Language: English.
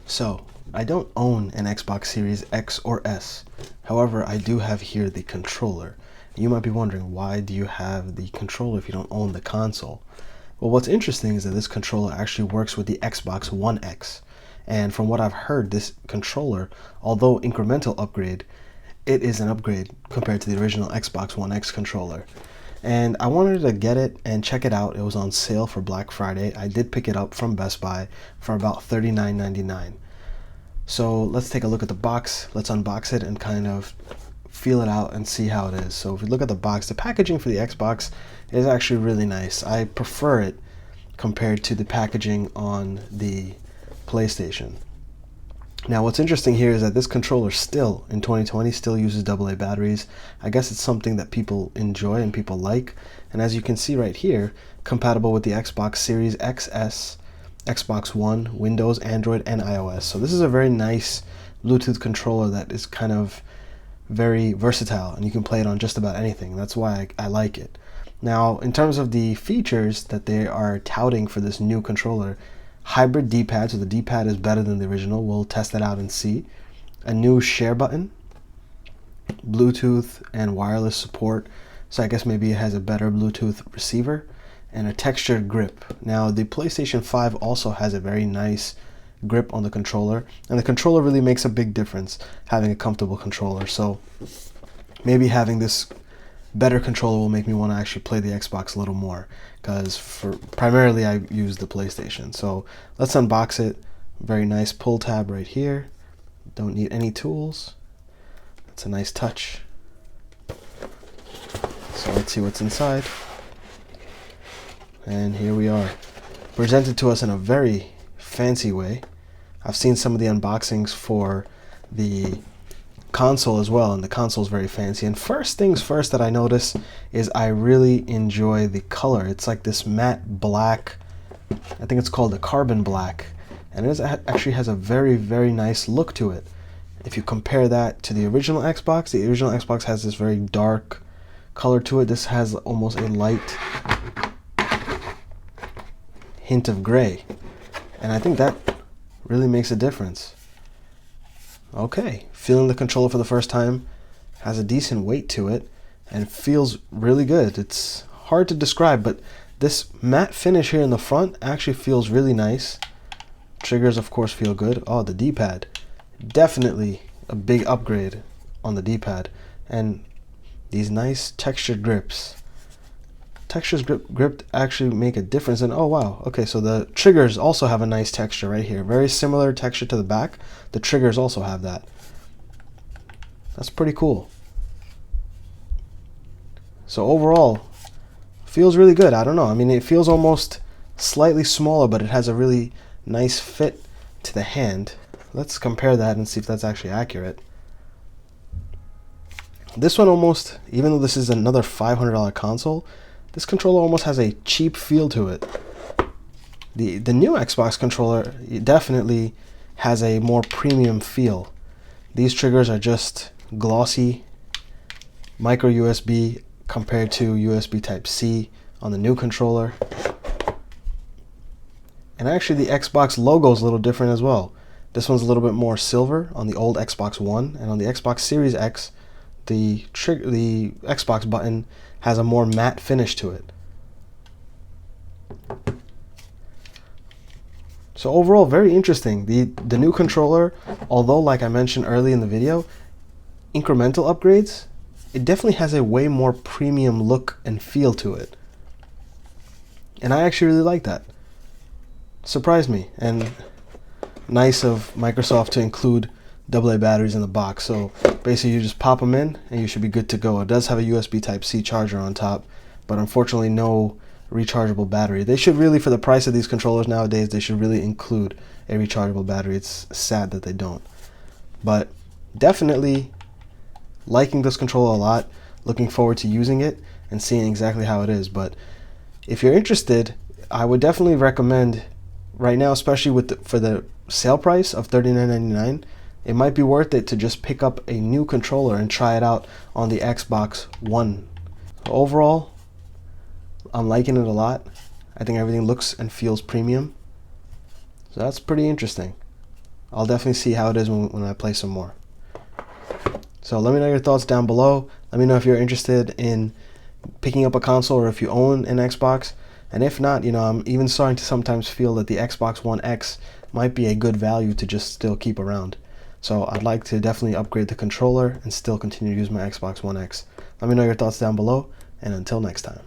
So, I don't own an Xbox Series X or S. However, I do have here the controller. You might be wondering, why do you have the controller if you don't own the console? Well, what's interesting is that this controller actually works with the Xbox One X. And from what I've heard, this controller, although incremental upgrade, it is an upgrade compared to the original Xbox One X controller. And I wanted to get it and check it out. It was on sale for Black Friday. I did pick it up from Best Buy for about $39.99. So let's take a look at the box. Let's unbox it and kind of feel it out and see how it is. So if you look at the box, the packaging for the Xbox is actually really nice. I prefer it compared to the packaging on the PlayStation. Now what's interesting here is that this controller still, in 2020, still uses AA batteries. I guess it's something that people enjoy and people like. And as you can see right here, compatible with the Xbox Series XS, Xbox One, Windows, Android, and iOS. So this is a very nice Bluetooth controller that is kind of very versatile, and you can play it on just about anything. That's why I like it. Now, in terms of the features that they are touting for this new controller, hybrid D-pad, so the D-pad is better than the original. We'll test that out and see. A new share button, Bluetooth and wireless support, so I guess maybe it has a better Bluetooth receiver, and a textured grip. Now the PlayStation 5 also has a very nice grip on the controller, and the controller really makes a big difference having a comfortable controller. So maybe having this better controller will make me want to actually play the Xbox a little more, because primarily I use the PlayStation. So let's unbox it. Very nice pull tab right here. Don't need any tools. It's a nice touch. So let's see what's inside. And here we are, presented to us in a very fancy way. I've seen some of the unboxings for the console as well, and the console is very fancy. And first things first that I notice is I really enjoy the color. It's like this matte black, I think it's called the carbon black, and it actually has a very, very nice look to it. If you compare that to the original Xbox has this very dark color to it. This has almost a light hint of gray, and I think that really makes a difference. Okay, feeling the controller for the first time, has a decent weight to it and feels really good. It's hard to describe, but this matte finish here in the front actually feels really nice. Triggers of course feel good. Oh, the D-pad, definitely a big upgrade on the D-pad, and these nice textured grips. Textures grip actually make a difference. And oh wow, okay, so the triggers also have a nice texture right here. Very similar texture to the back. The triggers also have that. That's pretty cool. So overall, feels really good. I don't know. I mean, it feels almost slightly smaller, but it has a really nice fit to the hand. Let's compare that and see if that's actually accurate. This one almost, even though this is another $500 console, this controller almost has a cheap feel to it. The new Xbox controller definitely has a more premium feel. These triggers are just glossy, micro USB compared to USB Type-C on the new controller. And actually the Xbox logo is a little different as well. This one's a little bit more silver on the old Xbox One, and on the Xbox Series X, the Xbox button has a more matte finish to it. So overall, very interesting. The new controller, although like I mentioned early in the video, incremental upgrades, it definitely has a way more premium look and feel to it. And I actually really like that. Surprised me, and nice of Microsoft to include AA batteries in the box. So basically you just pop them in and you should be good to go. It does have a USB Type-C charger on top, but unfortunately no rechargeable battery. They should really, for the price of these controllers nowadays, they should really include a rechargeable battery. It's sad that they don't. But definitely liking this controller a lot, looking forward to using it and seeing exactly how it is. But if you're interested, I would definitely recommend right now, especially for the sale price of $39.99, it might be worth it to just pick up a new controller and try it out on the Xbox One. Overall, I'm liking it a lot. I think everything looks and feels premium. So that's pretty interesting. I'll definitely see how it is when I play some more. So let me know your thoughts down below. Let me know if you're interested in picking up a console or if you own an Xbox. And if not, I'm even starting to sometimes feel that the Xbox One X might be a good value to just still keep around. So I'd like to definitely upgrade the controller and still continue to use my Xbox One X. Let me know your thoughts down below, and until next time.